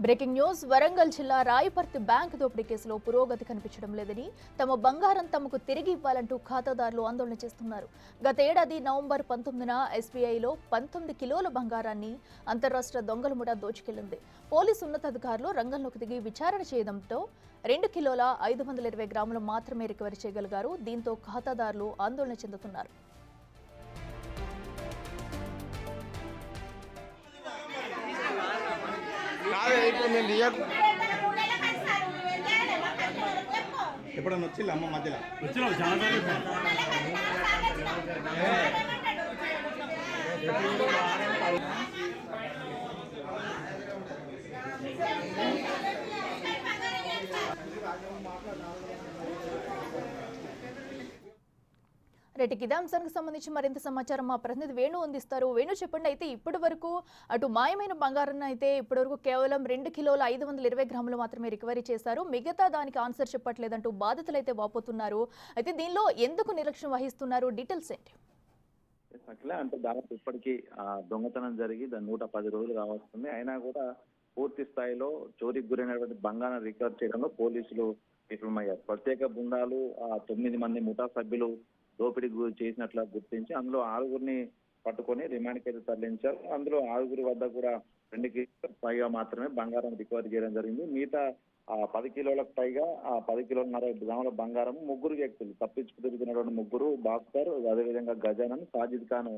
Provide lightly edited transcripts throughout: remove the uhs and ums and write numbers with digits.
Breaking news Warangal జిల్లా Rayaparthi bank దోపిడీ కేసులో పురోగతి కనిపించడం లేదని తమ బంగారం తమకు తిరిగి ఇవ్వాలంటూ ఖాతాదారులు ఆందోళన చేస్తున్నారు. గత ఏడాది నవంబర్ 19న ఎస్బీఐలో 19 కిలోల బంగారాన్ని అంతర్రాష్ట్ర దొంగల ముఠా దోచుకెళ్లింది. పోలీసు ఉన్నతాధికారులు రంగంలోకి దిగి విచారణ చేయడంతో 2 కిలోల 520 గ్రాములు మాత్రమే రికవరీ చేయగలిగారు. దీంతో ఖాతాదారులు ఆందోళన చెందుతున్నారు. ఎప్పుడన్నా వచ్చిల్లా అమ్మ మధ్యలో రైట్, ఇదే అంశానికి సంబంధించి మరింత సమాచారం మా ప్రతినిధి వేణు అందిస్తారు. వేణు, చెప్పండి. అయితే ఇప్పటి వరకు అటు మాయమైన బంగారాన్ని అయితే ఇప్పటి వరకు కేవలం 2 కిలోల 520 గ్రాములు మాత్రమే రికవరీ చేశారు. మిగతా దానికి ఆన్సర్ చెప్పట్లేదంటూ బాధితులు అయితే వాపోతున్నారు. అయితే దీనిలో ఎందుకు నిర్లక్ష్యం వహిస్తున్నారు? డీటెయిల్స్ ఏంటి? అట్లా అంటే దాదాపు ఇప్పటికీ దొంగతనం జరిగి 110 రోజులు కావస్తుంది. అయినా కూడా పూర్తి స్థాయిలో చోరీకి గురైనటువంటి బంగారం రికవర్ చేయడంలో పోలీసులు విఫలమయ్యారు. ప్రత్యేక బృందాలు 9 మంది ముఠా సభ్యులు దోపిడీ చేసినట్లు గుర్తించి అందులో 6గురిని పట్టుకొని రిమాండ్కి అయితే తరలించారు. అందులో 6గురి వద్ద కూడా 2 కిలోలకు పైగా మాత్రమే బంగారం రికవరీ చేయడం జరిగింది. మిగతా 10 కిలోలకు పైగా 10 కిలోల గ్రాముల బంగారం 3 వ్యక్తులు తప్పించుకు తిరుగుతున్నటువంటి 3 భాస్కర్, అదేవిధంగా గజానన్, సాజిద్ ఖాన్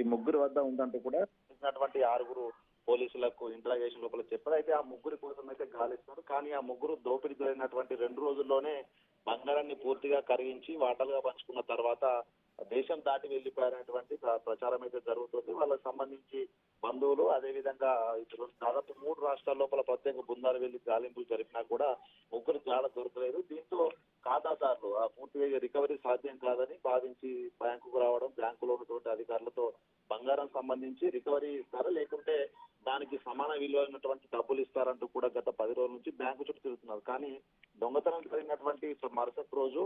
ఈ 3 వద్ద ఉందంటూ కూడా చేసినటువంటి 6గురు పోలీసులకు ఇంట్రాగేషన్ లోపల చెప్పారు. అయితే ఆ 3 కోసం అయితే గాలిస్తారు. కానీ ఆ 3 దోపిడీ జరిగినటువంటి 2 రోజుల్లోనే బంగారాన్ని పూర్తిగా కరిగించి వాటాలుగా పంచుకున్న తర్వాత దేశం దాటి వెళ్లిపోయినటువంటి ప్రచారం అయితే జరుగుతుంది. వాళ్ళకి సంబంధించి బంధువులు అదేవిధంగా ఇప్పుడు దాదాపు 3 రాష్ట్రాల లోపల ప్రత్యేక బృందాలు వెళ్లి గాలింపులు జరిపినా కూడా 3 జాడ దొరకలేదు. దీంతో ఖాతాదారులు పూర్తిగా రికవరీ సాధ్యం కాదని భావించి బ్యాంకుకు రావడం, బ్యాంకులో ఉన్నటువంటి అధికారులతో బంగారం సంబంధించి రికవరీ ఇస్తారా లేకుంటే దానికి సమాన విలువైనటువంటి డబ్బులు ఇస్తారంటూ కూడా గత 10 రోజుల నుంచి బ్యాంకు చుట్టూ తిరుగుతున్నారు. కానీ దొంగతనం జరిగినటువంటి మరుసటి రోజు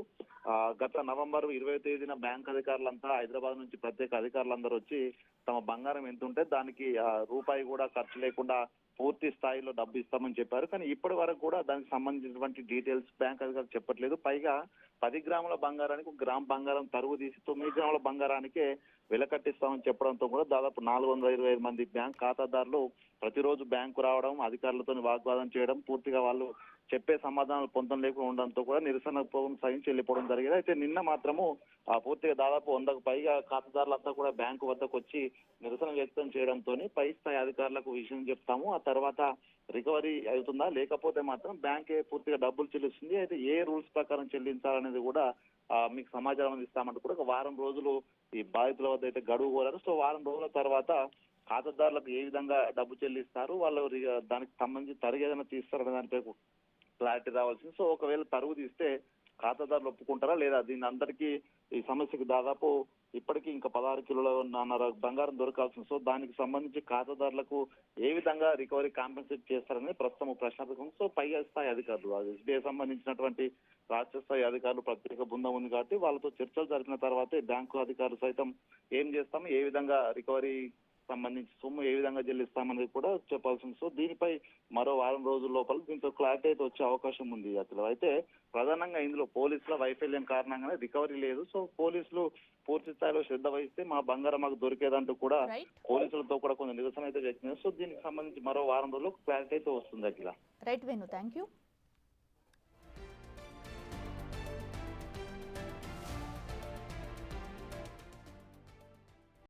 గత నవంబర్ 20వ తేదీన బ్యాంక్ అధికారులంతా హైదరాబాద్ నుంచి ప్రత్యేక అధికారులందరూ వచ్చి తమ బంగారం ఎంత ఉంటే దానికి రూపాయి కూడా ఖర్చు లేకుండా పూర్తి స్థాయిలో డబ్బు ఇస్తామని చెప్పారు. కానీ ఇప్పటి వరకు కూడా దానికి సంబంధించినటువంటి డీటెయిల్స్ బ్యాంక్ అధికారులు చెప్పట్లేదు. పైగా 10 గ్రాముల బంగారానికి 1 గ్రామ్ బంగారం తరుగు తీసి 9 గ్రాముల బంగారానికే వెల కట్టిస్తామని చెప్పడంతో కూడా దాదాపు 425 మంది బ్యాంక్ ఖాతాదారులు ప్రతిరోజు బ్యాంకు రావడం, అధికారులతో వాగ్వాదం చేయడం, పూర్తిగా వాళ్ళు చెప్పే సమాధానాలు పొందడం లేకుండా ఉండడంతో కూడా నిరసన సహించి వెళ్ళిపోవడం జరిగింది. అయితే నిన్న మాత్రము పూర్తిగా దాదాపు 100కు పైగా ఖాతాదారులంతా కూడా బ్యాంకు వద్దకు వచ్చి నిరసన వ్యక్తం చేయడంతో పై స్థాయి అధికారులకు విషయం చెప్తాము, ఆ తర్వాత రికవరీ అవుతుందా లేకపోతే మాత్రం బ్యాంకే పూర్తిగా డబ్బులు చెల్లిస్తుంది, అయితే ఏ రూల్స్ ప్రకారం చెల్లించాలనేది కూడా మీకు సమాచారం అందిస్తామంటూ కూడా 1 వారం రోజులు ఈ బాధితుల వద్ద అయితే గడువు కోరారు. సో 1 వారం రోజుల తర్వాత ఖాతాదారులకు ఏ విధంగా డబ్బు చెల్లిస్తారు, వాళ్ళు దానికి సంబంధించి తరుగు ఏదైనా తీస్తారనే దానిపై క్లారిటీ రావాల్సింది. సో ఒకవేళ తరుగు తీస్తే ఖాతాదారులు ఒప్పుకుంటారా లేదా? దీని అందరికీ ఈ సమస్యకు దాదాపు ఇప్పటికీ ఇంకా 16 కిలోల బంగారం దొరకాల్సింది. సో దానికి సంబంధించి ఖాతాదారులకు ఏ విధంగా రికవరీ కాంపెన్సేట్ చేస్తారని ప్రస్తుతం ప్రశ్నార్థకం. సో పై స్థాయి అధికారులు ఎస్బీఐ సంబంధించినటువంటి రాష్ట్ర స్థాయి అధికారులు ప్రత్యేక బృందం ఉంది కాబట్టి వాళ్ళతో చర్చలు జరిపిన తర్వాతే బ్యాంకు అధికారులు సైతం ఏం చేస్తాము, ఏ విధంగా రికవరీ సంబంధించి సొమ్ము ఏ విధంగా చెల్లిస్తామనేది కూడా చెప్పాల్సింది. సో దీనిపై మరో 1 వారం రోజుల లోపల దీంతో క్లారిటీ అయితే వచ్చే అవకాశం ఉంది. అసలు అయితే ప్రధానంగా ఇందులో పోలీసుల వైఫల్యం కారణంగానే రికవరీ లేదు. సో పోలీసులు పూర్తి స్థాయిలో శ్రద్ధ వహిస్తే మా బంగారం మాకు దొరికేదంటూ కూడా పోలీసులతో కూడా కొంచెం నిరసన అయితే వ్యక్తం. సో దీనికి సంబంధించి మరో 1 వారం రోజుల్లో క్లారిటీ అయితే వస్తుంది. Akhila. Right Venu, thank you.